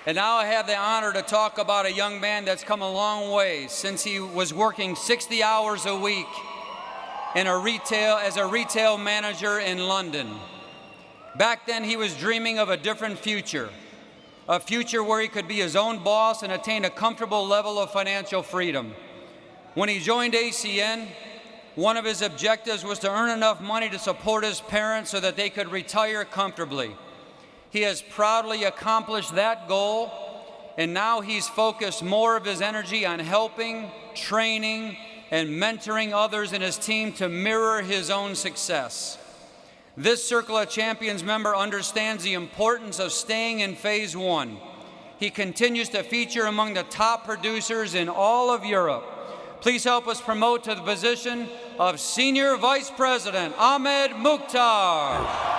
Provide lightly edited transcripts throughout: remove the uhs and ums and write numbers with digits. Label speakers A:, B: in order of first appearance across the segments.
A: And now I have the honor to talk about a young man that's come a long way since he was working 60 hours a week as a retail manager in London. Back then, he was dreaming of a different future, a future where he could be his own boss and attain a comfortable level of financial freedom. When he joined ACN, one of his objectives was to earn enough money to support his parents so that they could retire comfortably. He has proudly accomplished that goal, and now he's focused more of his energy on helping, training, and mentoring others in his team to mirror his own success. This Circle of Champions member understands the importance of staying in phase one. He continues to feature among the top producers in all of Europe. Please help us promote to the position of Senior Vice President, Ahmed Mukhtar.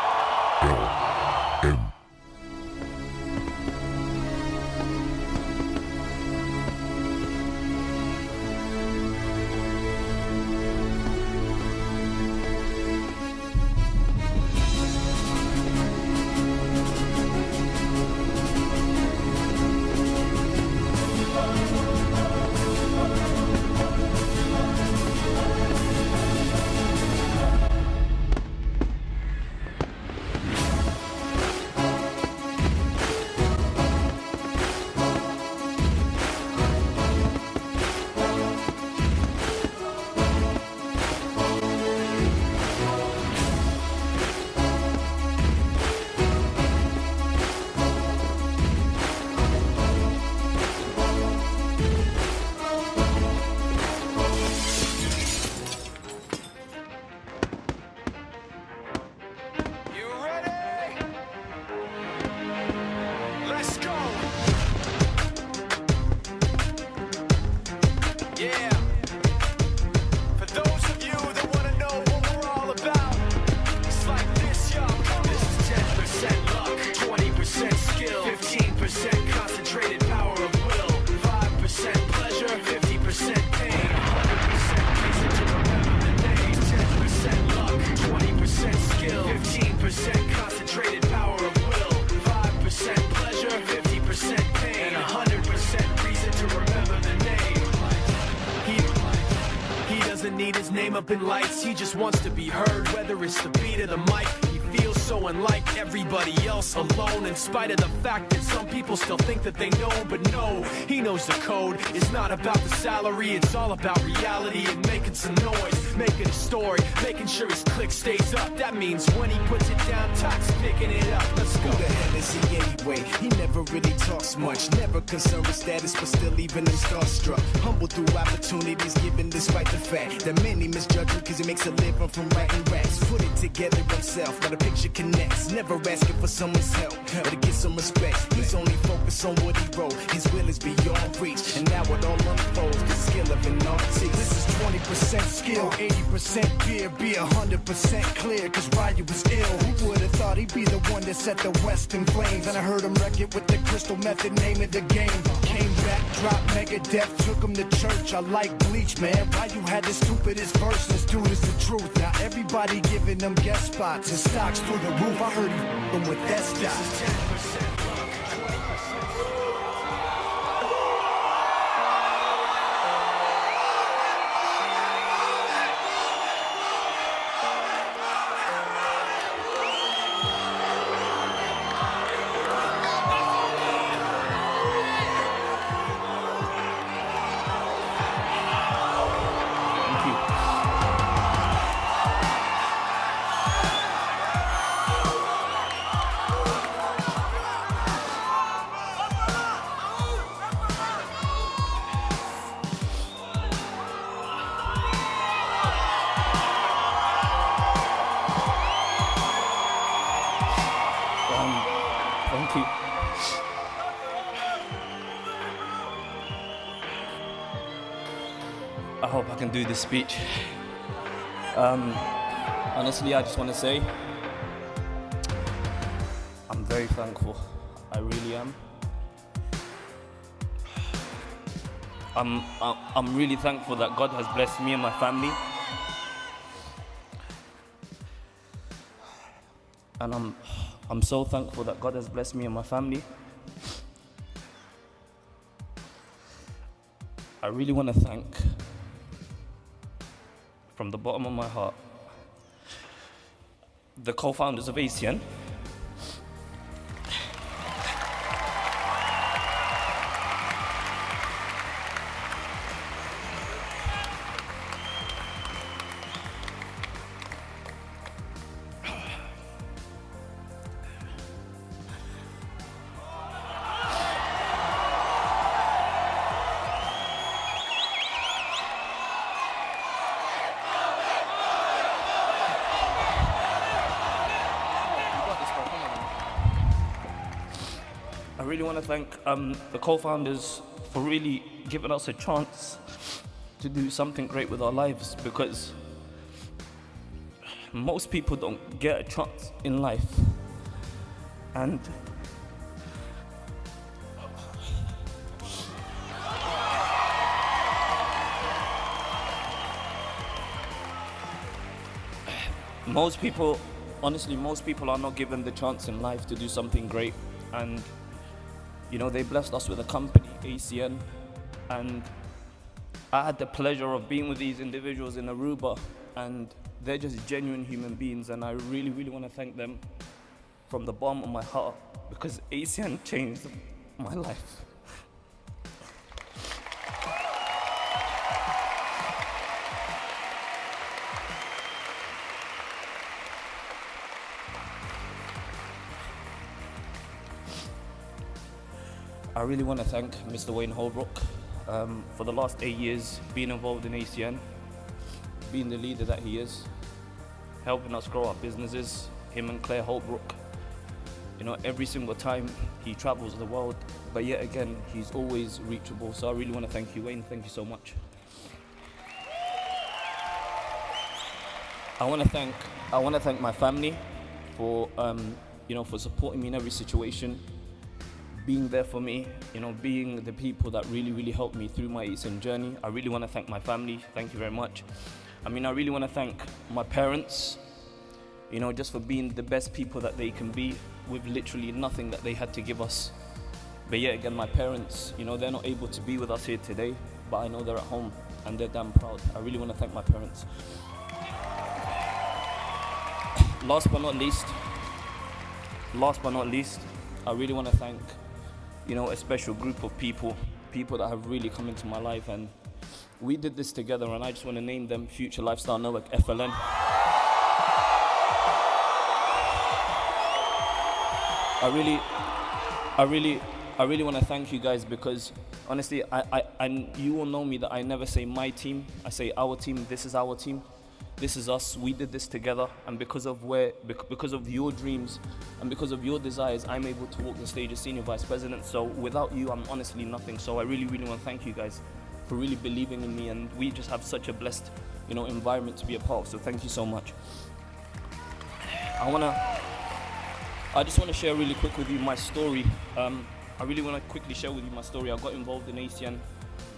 B: Need his name up in lights, he just wants to be heard, whether it's the beat of the mic. He feels so unlike everybody else, alone, in spite of the fact that some people still think that they know, but no, he knows the code. It's not about the salary, it's all about reality and making some noise, making a story, making sure his click stays up. That means when he puts it down, Tox picking it up. Let's go.
C: Who the hell is he anyway? He never really talks much, never concerned with status, but still even him starstruck. Humble through opportunities given despite the fact that many misjudge him because he makes a living from writing raps. Put it together himself, but a picture connects. Never asking for someone's help or to get some respect. He's only focused on what he wrote. His will is beyond reach, and now it all unfolds. The skill of an artist. This is 20% skill, 80% fear. Be 100% clear, cause Ryu was ill. Who would have thought he'd be the one that set the West in flames? And I heard him wreck it with the crystal method, name of the game. Came back, dropped Megadeth, took him to church. I like Bleach, man. Ryu had the stupidest verse. This dude is the truth. Now everybody giving them guest spots and stocks through the roof. I heard he f***ing with that stock.
D: Thank you. I hope I can do this speech. Honestly, I just want to say I'm very thankful. I really am. I'm really thankful that God has blessed me and my family. And I'm so thankful that God has blessed me and my family. I really want to thank, from the bottom of my heart, the co-founders of ACN. I really want to thank the co-founders for really giving us a chance to do something great with our lives, because most people don't get a chance in life. And most people are not given the chance in life to do something great. And you know, they blessed us with a company, ACN, and I had the pleasure of being with these individuals in Aruba, and they're just genuine human beings, and I really, really want to thank them from the bottom of my heart, because ACN changed my life. I really want to thank Mr. Wayne Holbrook for the last 8 years being involved in ACN, being the leader that he is, helping us grow our businesses, him and Claire Holbrook. You know, every single time he travels the world, but yet again, he's always reachable. So I really want to thank you, Wayne. Thank you so much. I want to thank my family for, for supporting me in every situation, being there for me, being the people that really, really helped me through my ACN journey. I really want to thank my family. Thank you very much. I really want to thank my parents, just for being the best people that they can be with literally nothing that they had to give us. But yet again, my parents, they're not able to be with us here today, but I know they're at home and they're damn proud. I really want to thank my parents. Last but not least, I really want to thank a special group of people that have really come into my life, and we did this together, and I just want to name them: Future Lifestyle Network, FLN. I really want to thank you guys, because honestly, you all know me that I never say my team, I say our team. This is our team. This is us. We did this together, and because of your dreams and because of your desires, I'm able to walk the stage as Senior Vice President. So without you, I'm honestly nothing. So I really, really want to thank you guys for really believing in me, and we just have such a blessed, environment to be a part of. So thank you so much. I just want to share really quick with you my story. I really want to quickly share with you my story. I got involved in ACN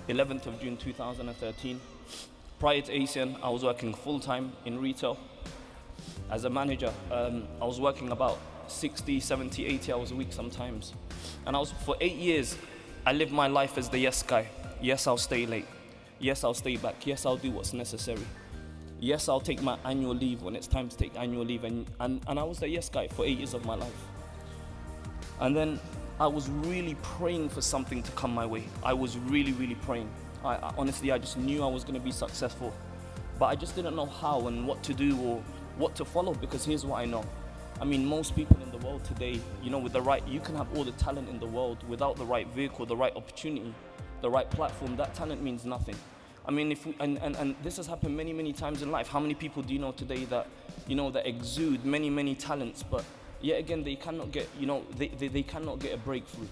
D: 11th of June 2013. Prior to ACN, I was working full-time in retail as a manager. I was working about 60, 70, 80 hours a week sometimes. And for 8 years, I lived my life as the yes guy. Yes, I'll stay late. Yes, I'll stay back. Yes, I'll do what's necessary. Yes, I'll take my annual leave when it's time to take annual leave. And I was the yes guy for 8 years of my life. And then I was really praying for something to come my way. I was really, really praying. Honestly, I just knew I was going to be successful, but I just didn't know how and what to do or what to follow, because here's what I know. Most people in the world today, you can have all the talent in the world, without the right vehicle, the right opportunity, the right platform, that talent means nothing. And this has happened many, many times in life. How many people do you know today that, that exude many, many talents, but yet again, they cannot get, they cannot get a breakthrough.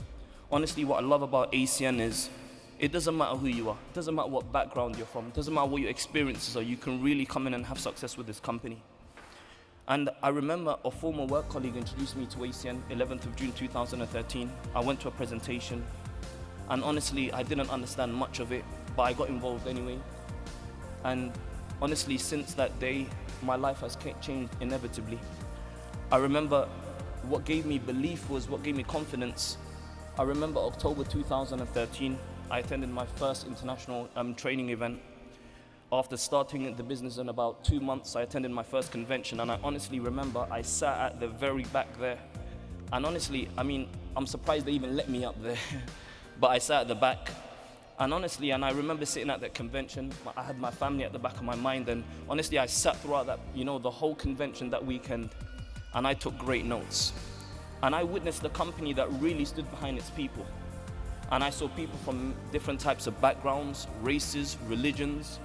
D: Honestly, what I love about ACN is, it doesn't matter who you are. It doesn't matter what background you're from. It doesn't matter what your experiences are. You can really come in and have success with this company. And I remember a former work colleague introduced me to ACN 11th of June 2013. I went to a presentation, and honestly, I didn't understand much of it, but I got involved anyway. And honestly, since that day, my life has changed inevitably. I remember what gave me belief was what gave me confidence. I remember October 2013, I attended my first international training event. After starting the business in about 2 months, I attended my first convention, and I honestly remember I sat at the very back there. And honestly, I mean, I'm surprised they even let me up there, but I sat at the back. And honestly, and I remember sitting at that convention, I had my family at the back of my mind, and honestly, I sat throughout that, the whole convention that weekend, and I took great notes. And I witnessed a company that really stood behind its people. And I saw people from different types of backgrounds, races, religions,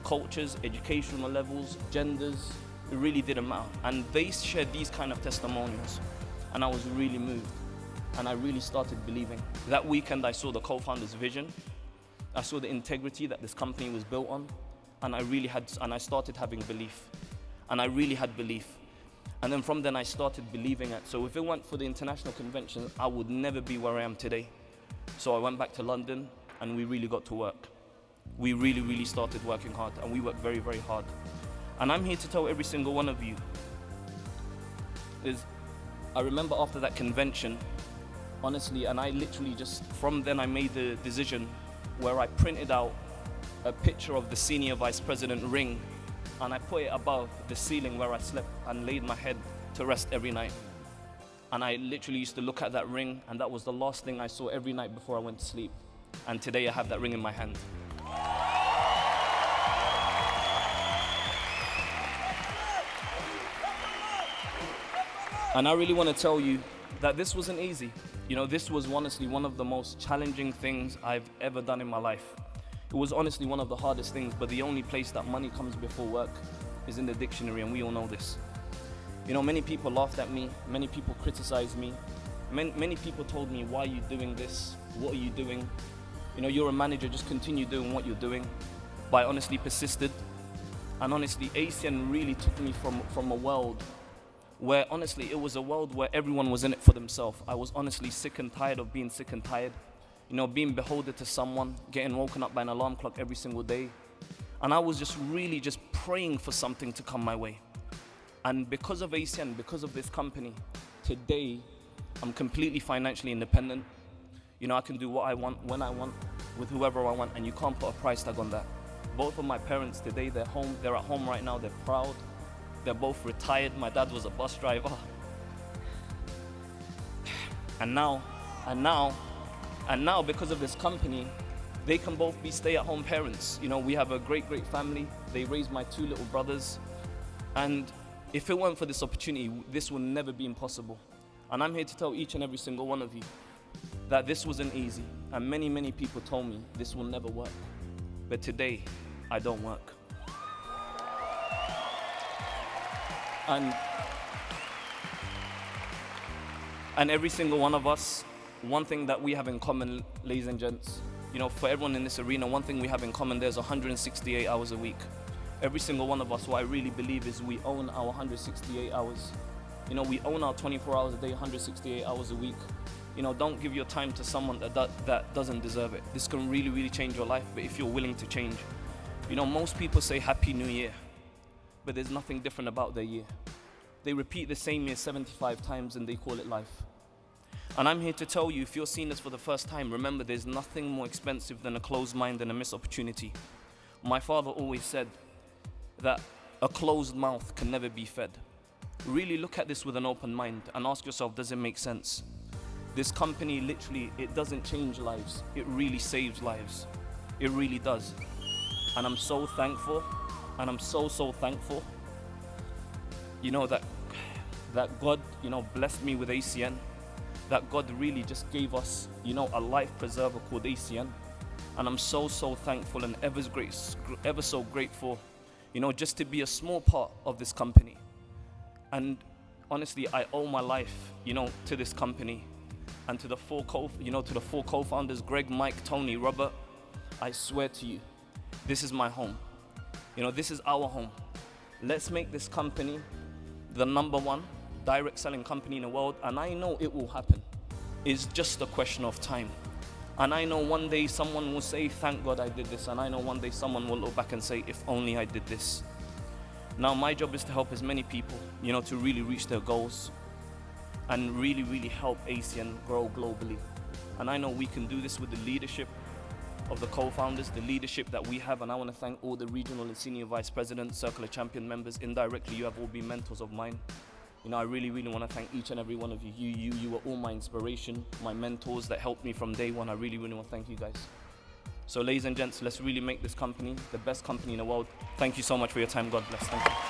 D: cultures, educational levels, genders. It really didn't matter. And they shared these kind of testimonials. And I was really moved. And I really started believing. That weekend, I saw the co-founder's vision. I saw the integrity that this company was built on. And I started having belief. And I really had belief. And then from then, I started believing it. So if it weren't for the international convention, I would never be where I am today. So I went back to London, and we really got to work. We really, really started working hard, and we worked very, very hard. And I'm here to tell every single one of you, I remember after that convention, honestly, and I literally from then I made the decision where I printed out a picture of the senior vice president ring, and I put it above the ceiling where I slept and laid my head to rest every night. And I literally used to look at that ring, and that was the last thing I saw every night before I went to sleep. And today I have that ring in my hand. And I really want to tell you that this wasn't easy. This was honestly one of the most challenging things I've ever done in my life. It was honestly one of the hardest things, but the only place that money comes before work is in the dictionary, and we all know this. Many people laughed at me, many people criticized me, many people told me, why are you doing this? What are you doing? You're a manager, just continue doing what you're doing. But I honestly persisted, and honestly, ACN really took me from a world where honestly, it was a world where everyone was in it for themselves. I was honestly sick and tired of being sick and tired, being beholden to someone, getting woken up by an alarm clock every single day. And I was just really praying for something to come my way. And because of ACN, because of this company, today, I'm completely financially independent. I can do what I want, when I want, with whoever I want, and you can't put a price tag on that. Both of my parents today, they're at home right now, they're proud. They're both retired. My dad was a bus driver. And now, because of this company, they can both be stay-at-home parents. We have a great, great family. They raised my 2 little brothers. And if it weren't for this opportunity, this would never be impossible. And I'm here to tell each and every single one of you that this wasn't easy. And many, many people told me this will never work. But today, I don't work. And every single one of us, one thing that we have in common, ladies and gents, for everyone in this arena, one thing we have in common, there's 168 hours a week. Every single one of us, what I really believe is we own our 168 hours. We own our 24 hours a day, 168 hours a week. Don't give your time to someone that doesn't deserve it. This can really, really change your life, but if you're willing to change. Most people say Happy New Year, but there's nothing different about their year. They repeat the same year 75 times and they call it life. And I'm here to tell you, if you're seeing this for the first time, remember there's nothing more expensive than a closed mind and a missed opportunity. My father always said that a closed mouth can never be fed. Really look at this with an open mind and ask yourself, does it make sense? This company, literally, it doesn't change lives. It really saves lives. It really does. And I'm so thankful, and I'm so thankful, that God, blessed me with ACN, that God really just gave us, a life preserver called ACN. And I'm so thankful and ever so grateful, just to be a small part of this company. And honestly, I owe my life, to this company and to the 4 co-founders, Greg, Mike, Tony, Robert. I swear to you, this is my home. This is our home. Let's make this company the #1 direct selling company in the world, and I know it will happen. It's just a question of time. And I know one day someone will say, thank God I did this, and I know one day someone will look back and say, if only I did this. Now my job is to help as many people, to really reach their goals and really, really help ACN grow globally. And I know we can do this with the leadership, of the co-founders, the leadership that we have, and I want to thank all the regional and senior vice presidents, Circle of Champion members. Indirectly, you have all been mentors of mine. You know, I really, really want to thank each and every one of you. You were all my inspiration, my mentors that helped me from day one. I really, really want to thank you guys. So ladies and gents, let's really make this company the best company in the world. Thank you so much for your time. God bless. Thank you.